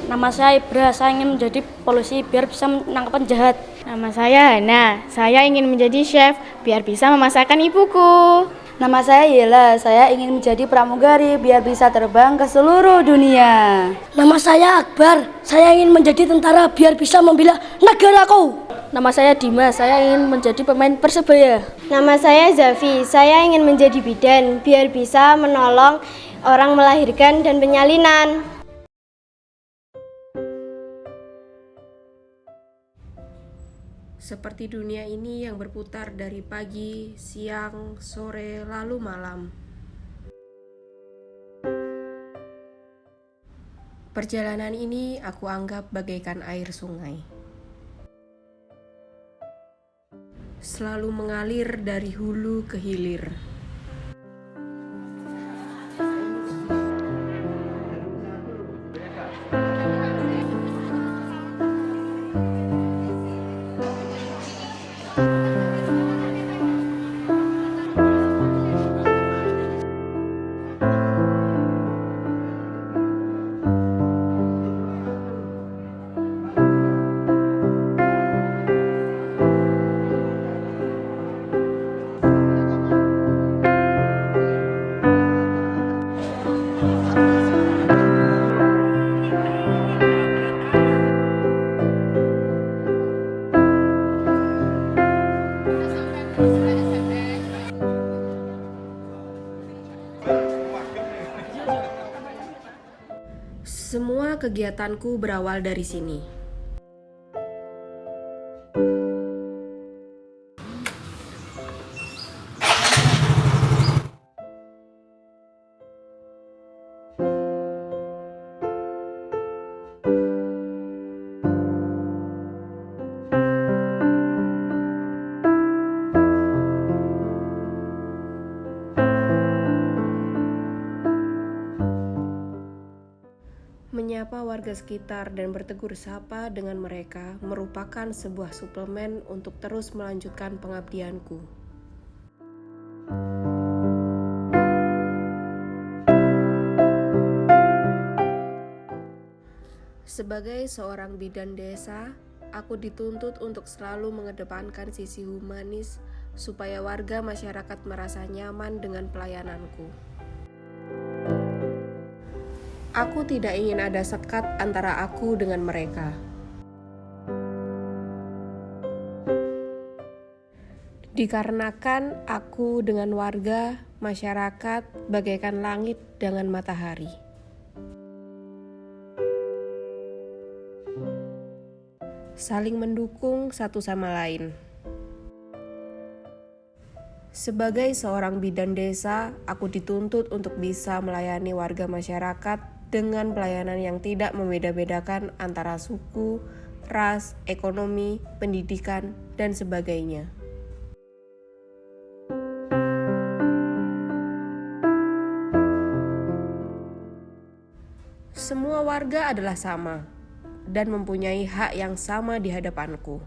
Nama saya Ibra, saya ingin menjadi polisi biar bisa menangkap penjahat. Nama saya Hana, saya ingin menjadi chef biar bisa memasakkan ibuku. Nama saya Yela, saya ingin menjadi pramugari biar bisa terbang ke seluruh dunia. Nama saya Akbar, saya ingin menjadi tentara biar bisa membela negaraku. Nama saya Dimas, saya ingin menjadi pemain Persebaya. Nama saya Zafi, saya ingin menjadi bidan biar bisa menolong orang melahirkan dan penyalinan. Seperti dunia ini yang berputar dari pagi, siang, sore, lalu malam. Perjalanan ini aku anggap bagaikan air sungai. Selalu mengalir dari hulu ke hilir. Semua kegiatanku berawal dari sini. Menyapa warga sekitar dan bertegur sapa dengan mereka merupakan sebuah suplemen untuk terus melanjutkan pengabdianku. Sebagai seorang bidan desa, aku dituntut untuk selalu mengedepankan sisi humanis supaya warga masyarakat merasa nyaman dengan pelayananku. Aku tidak ingin ada sekat antara aku dengan mereka. Dikarenakan aku dengan warga, masyarakat, bagaikan langit dengan matahari. Saling mendukung satu sama lain. Sebagai seorang bidan desa, aku dituntut untuk bisa melayani warga masyarakat dengan pelayanan yang tidak membeda-bedakan antara suku, ras, ekonomi, pendidikan, dan sebagainya. Semua warga adalah sama dan mempunyai hak yang sama di hadapanku.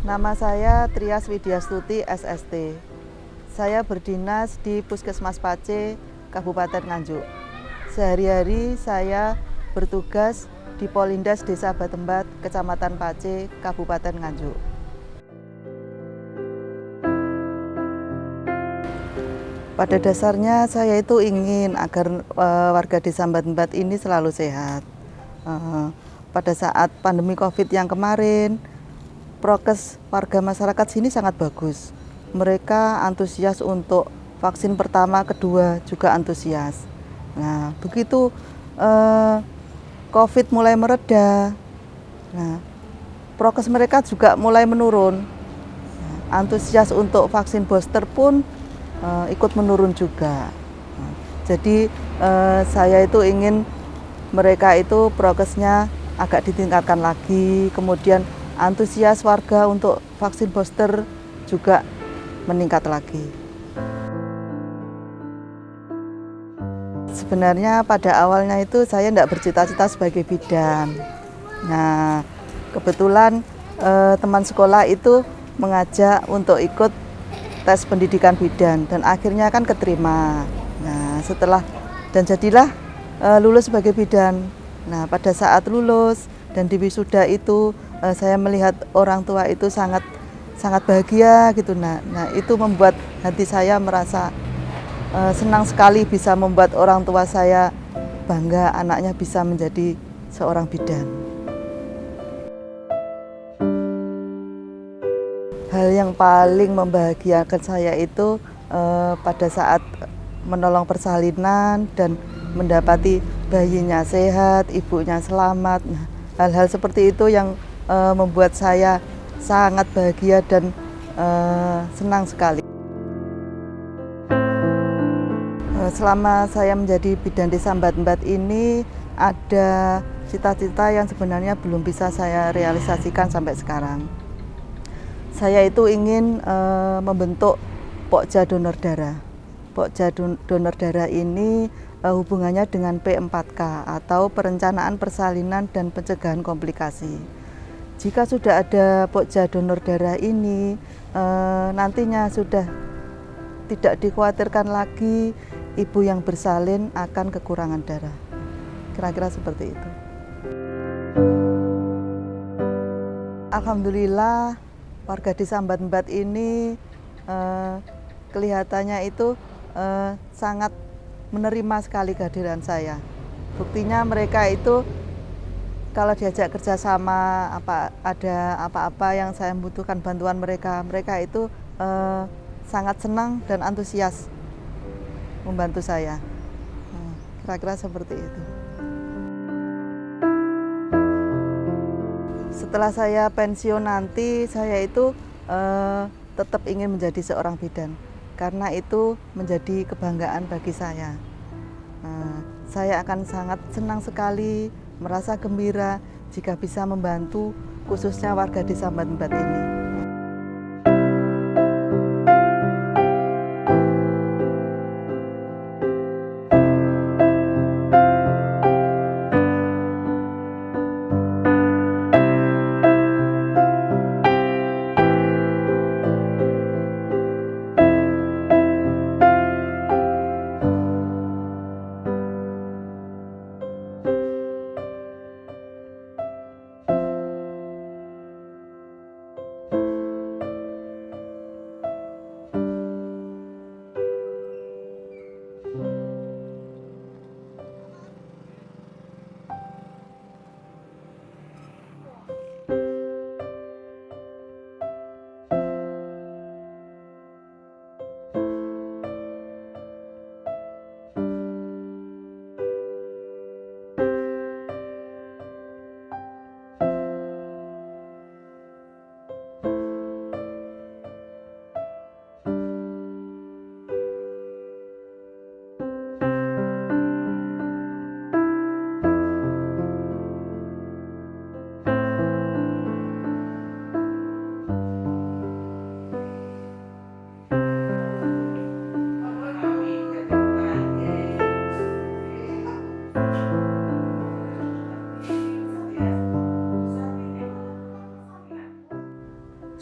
Nama saya Trias Widyastuti SST. Saya berdinas di Puskesmas Pace, Kabupaten Nganjuk. Sehari-hari saya bertugas di Polindas Desa Batembat, Kecamatan Pace, Kabupaten Nganjuk. Pada dasarnya saya itu ingin agar warga Desa Batembat ini selalu sehat. Pada saat pandemi COVID yang kemarin, prokes warga masyarakat sini sangat bagus. Mereka antusias untuk vaksin pertama, kedua juga antusias. Nah, begitu COVID mulai mereda, nah, prokes mereka juga mulai menurun. Nah, antusias untuk vaksin booster pun ikut menurun juga. Nah, jadi saya itu ingin mereka itu prokesnya agak ditingkatkan lagi, kemudian antusias warga untuk vaksin booster juga meningkat lagi. Sebenarnya pada awalnya itu saya tidak bercita-cita sebagai bidan. Nah, kebetulan teman sekolah itu mengajak untuk ikut tes pendidikan bidan dan akhirnya kan keterima. Nah, jadilah lulus sebagai bidan. Nah, pada saat lulus dan di wisuda itu saya melihat orang tua itu sangat bahagia gitu. Nah, itu membuat hati saya merasa senang sekali bisa membuat orang tua saya bangga anaknya bisa menjadi seorang bidan. Hal yang paling membahagiakan saya itu pada saat menolong persalinan dan mendapati bayinya sehat, ibunya selamat. Nah, hal-hal seperti itu yang membuat saya sangat bahagia dan senang sekali. Selama saya menjadi bidan desa Embat-Embat ini ada cita-cita yang sebenarnya belum bisa saya realisasikan sampai sekarang. Saya itu ingin membentuk Pokja Donor Darah. Pokja Donor Darah ini hubungannya dengan P4K atau Perencanaan Persalinan dan Pencegahan Komplikasi. Jika sudah ada Pokja Donor Darah ini, nantinya sudah tidak dikhawatirkan lagi ibu yang bersalin akan kekurangan darah. Kira-kira seperti itu. Alhamdulillah warga desa Embat-Embat ini kelihatannya itu sangat menerima sekali kehadiran saya. Buktinya mereka itu kalau diajak kerjasama ada apa-apa yang saya membutuhkan bantuan mereka itu sangat senang dan antusias membantu saya. Kira-kira seperti itu. Setelah saya pensiun nanti, saya itu tetap ingin menjadi seorang bidan karena itu menjadi kebanggaan bagi saya. Saya akan sangat senang sekali, merasa gembira jika bisa membantu khususnya warga desa Embat-Embat ini.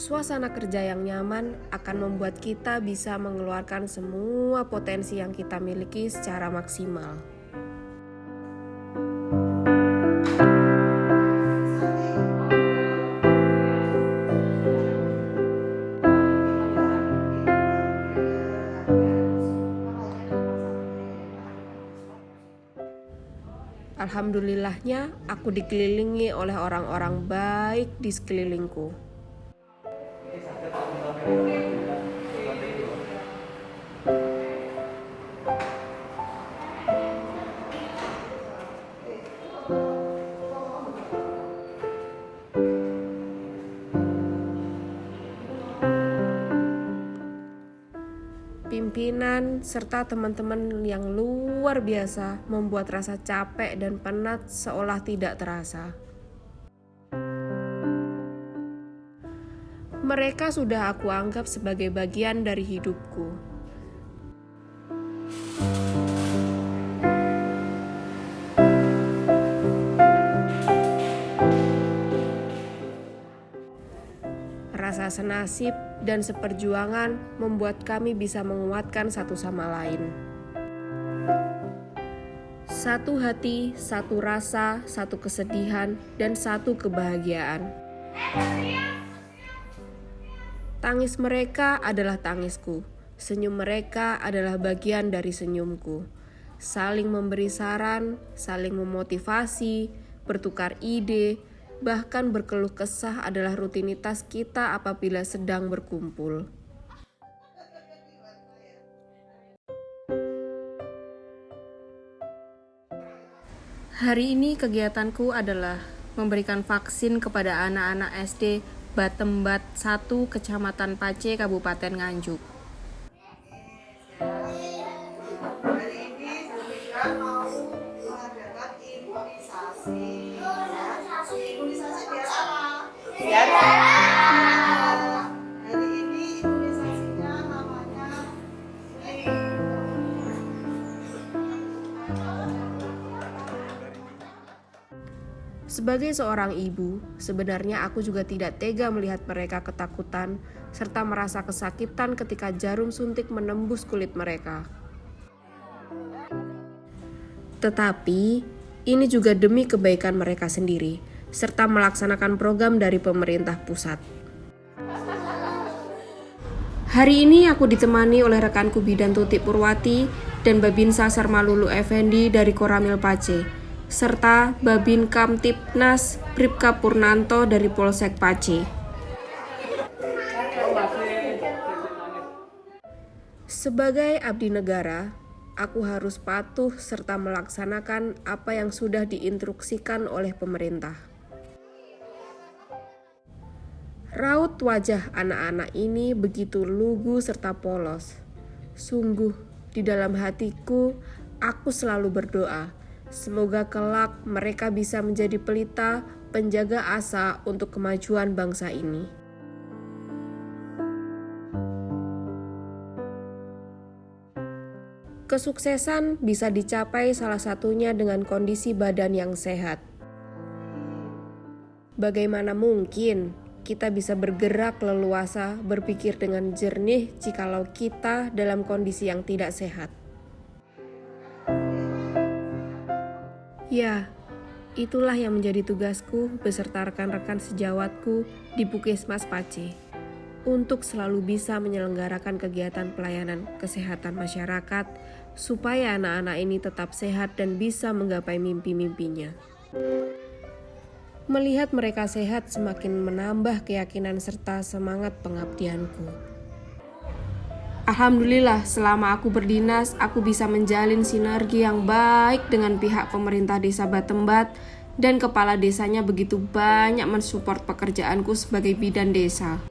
Suasana kerja yang nyaman akan membuat kita bisa mengeluarkan semua potensi yang kita miliki secara maksimal. Alhamdulillahnya, aku dikelilingi oleh orang-orang baik di sekelilingku. Pimpinan serta teman-teman yang luar biasa membuat rasa capek dan penat seolah tidak terasa. Mereka sudah aku anggap sebagai bagian dari hidupku. merasa senasib dan seperjuangan membuat kami bisa menguatkan satu sama lain. Satu hati, satu rasa, satu kesedihan, dan satu kebahagiaan. Tangis mereka adalah tangisku, senyum mereka adalah bagian dari senyumku. Saling memberi saran, saling memotivasi, bertukar ide, bahkan berkeluh kesah adalah rutinitas kita apabila sedang berkumpul. Hari ini kegiatanku adalah memberikan vaksin kepada anak-anak SD Batembat 1 Kecamatan Pace, Kabupaten Nganjuk. Sebagai seorang ibu, sebenarnya aku juga tidak tega melihat mereka ketakutan serta merasa kesakitan ketika jarum suntik menembus kulit mereka. Tetapi, ini juga demi kebaikan mereka sendiri, serta melaksanakan program dari pemerintah pusat. Hari ini aku ditemani oleh rekanku Bidan Tuti Purwati dan Babinsa Sarmalulu Effendi dari Koramil Pace, serta Babin Kamtipnas Bribka Purnanto dari Polsek Pace. Sebagai abdi negara, aku harus patuh serta melaksanakan apa yang sudah diinstruksikan oleh pemerintah. Raut wajah anak-anak ini begitu lugu serta polos. Sungguh, di dalam hatiku, aku selalu berdoa, semoga kelak mereka bisa menjadi pelita, penjaga asa untuk kemajuan bangsa ini. Kesuksesan bisa dicapai salah satunya dengan kondisi badan yang sehat. Bagaimana mungkin kita bisa bergerak leluasa, berpikir dengan jernih jikalau kita dalam kondisi yang tidak sehat? Ya, itulah yang menjadi tugasku beserta rekan-rekan sejawatku di Puskesmas Pace untuk selalu bisa menyelenggarakan kegiatan pelayanan kesehatan masyarakat supaya anak-anak ini tetap sehat dan bisa menggapai mimpi-mimpinya. Melihat mereka sehat semakin menambah keyakinan serta semangat pengabdianku. Alhamdulillah, selama aku berdinas, aku bisa menjalin sinergi yang baik dengan pihak pemerintah desa Batembat dan kepala desanya begitu banyak mensupport pekerjaanku sebagai bidan desa.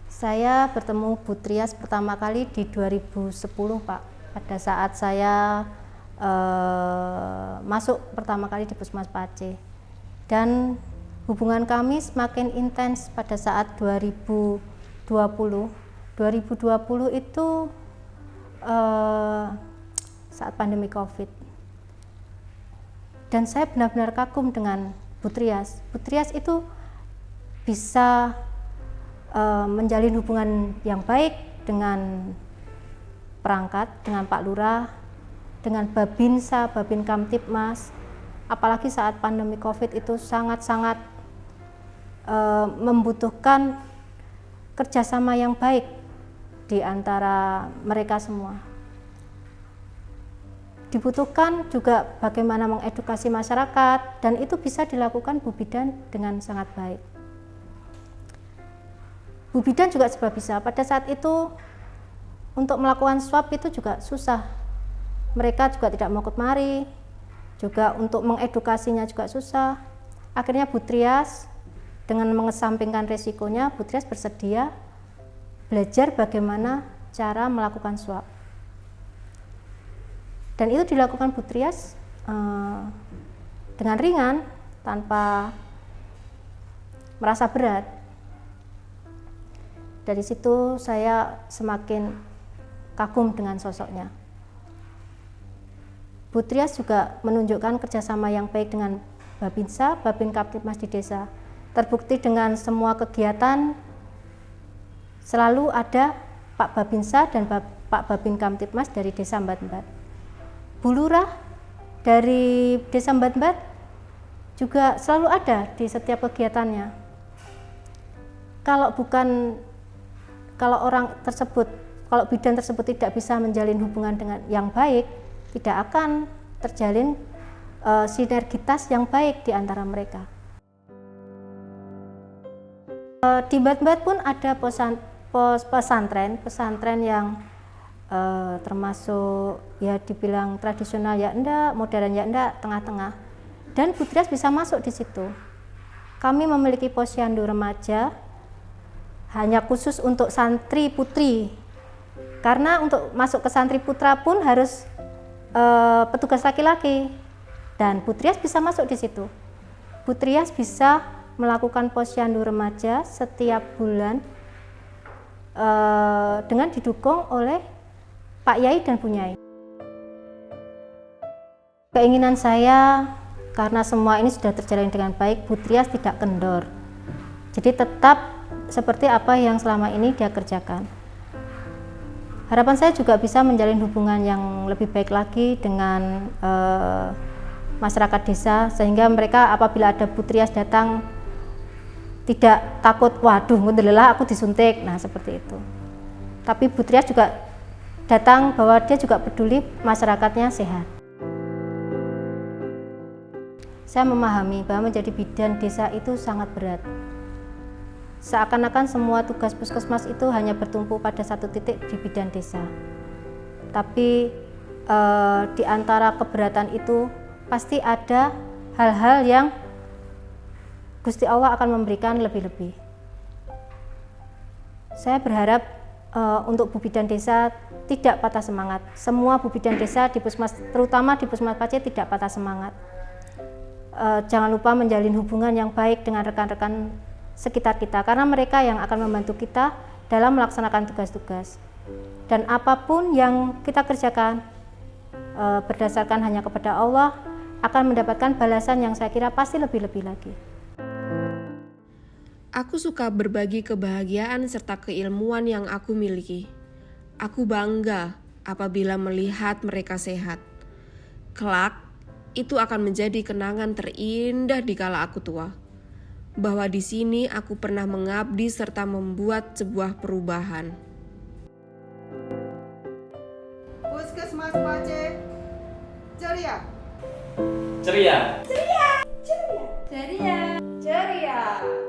Saya bertemu Bu Trias pertama kali di 2010, Pak. Pada saat saya masuk pertama kali di Puskesmas Pace. Dan hubungan kami semakin intens pada saat 2020. 2020 itu saat pandemi COVID. Dan saya benar-benar kagum dengan Bu Trias. Bu Trias itu bisa menjalin hubungan yang baik dengan perangkat, dengan Pak Lurah, dengan Babinsa, Babin Kamtipmas. Apalagi saat pandemi COVID itu sangat-sangat membutuhkan kerjasama yang baik di antara mereka semua. Dibutuhkan juga bagaimana mengedukasi masyarakat, dan itu bisa dilakukan Bu Bidan dengan sangat baik. Bu Bidan juga serba bisa. Pada saat itu untuk melakukan swab itu juga susah. Mereka juga tidak mau kemari, juga untuk mengedukasinya juga susah. Akhirnya Bu Trias dengan mengesampingkan resikonya, Bu Trias bersedia belajar bagaimana cara melakukan swab. Dan itu dilakukan Bu Trias dengan ringan, tanpa merasa berat. Dari situ saya semakin kagum dengan sosoknya. Bu Trias juga menunjukkan kerjasama yang baik dengan Babinsa, Babin Kamtibmas di desa. Terbukti dengan semua kegiatan selalu ada Pak Babinsa dan Pak Babin Kamtibmas dari desa Mbat-Mbat. Bu Lurah dari desa Mbat-Mbat juga selalu ada di setiap kegiatannya. Kalau bidan tersebut tidak bisa menjalin hubungan dengan yang baik, tidak akan terjalin sinergitas yang baik di antara mereka. Di Mbat-Mbat pun ada pesantren yang termasuk ya dibilang tradisional ya enggak, modern ya enggak, tengah-tengah. Dan Butrias bisa masuk di situ. Kami memiliki posyandu remaja hanya khusus untuk santri putri. Karena untuk masuk ke santri putra pun harus petugas laki-laki. Dan Butrias bisa masuk di situ. Butrias bisa melakukan posyandu remaja setiap bulan dengan didukung oleh Pak Yai dan Bu Nyai. Keinginan saya, karena semua ini sudah terjalin dengan baik, Butrias tidak kendor. Jadi tetap seperti apa yang selama ini dia kerjakan. Harapan saya juga bisa menjalin hubungan yang lebih baik lagi dengan masyarakat desa, sehingga mereka apabila ada Butrias datang tidak takut, waduh ngundelela aku disuntik, nah seperti itu. Tapi Butrias juga datang bahwa dia juga peduli masyarakatnya sehat. Saya memahami bahwa menjadi bidan desa itu sangat berat. Seakan-akan semua tugas puskesmas itu hanya bertumpu pada satu titik di bidan desa. Tapi di antara keberatan itu pasti ada hal-hal yang Gusti Allah akan memberikan lebih-lebih. Saya berharap untuk Bu Bidan Desa tidak patah semangat. Semua Bu Bidan Desa di Puskesmas, terutama di Puskesmas Pace, tidak patah semangat. Jangan lupa menjalin hubungan yang baik dengan rekan-rekan sekitar kita, karena mereka yang akan membantu kita dalam melaksanakan tugas-tugas. Dan apapun yang kita kerjakan berdasarkan hanya kepada Allah, akan mendapatkan balasan yang saya kira pasti lebih-lebih lagi. Aku suka berbagi kebahagiaan serta keilmuan yang aku miliki. Aku bangga apabila melihat mereka sehat. Kelak, itu akan menjadi kenangan terindah di kala aku tua. Bahwa di sini aku pernah mengabdi serta membuat sebuah perubahan. Puskesmas Pace, ceria. Ceria. Ceria.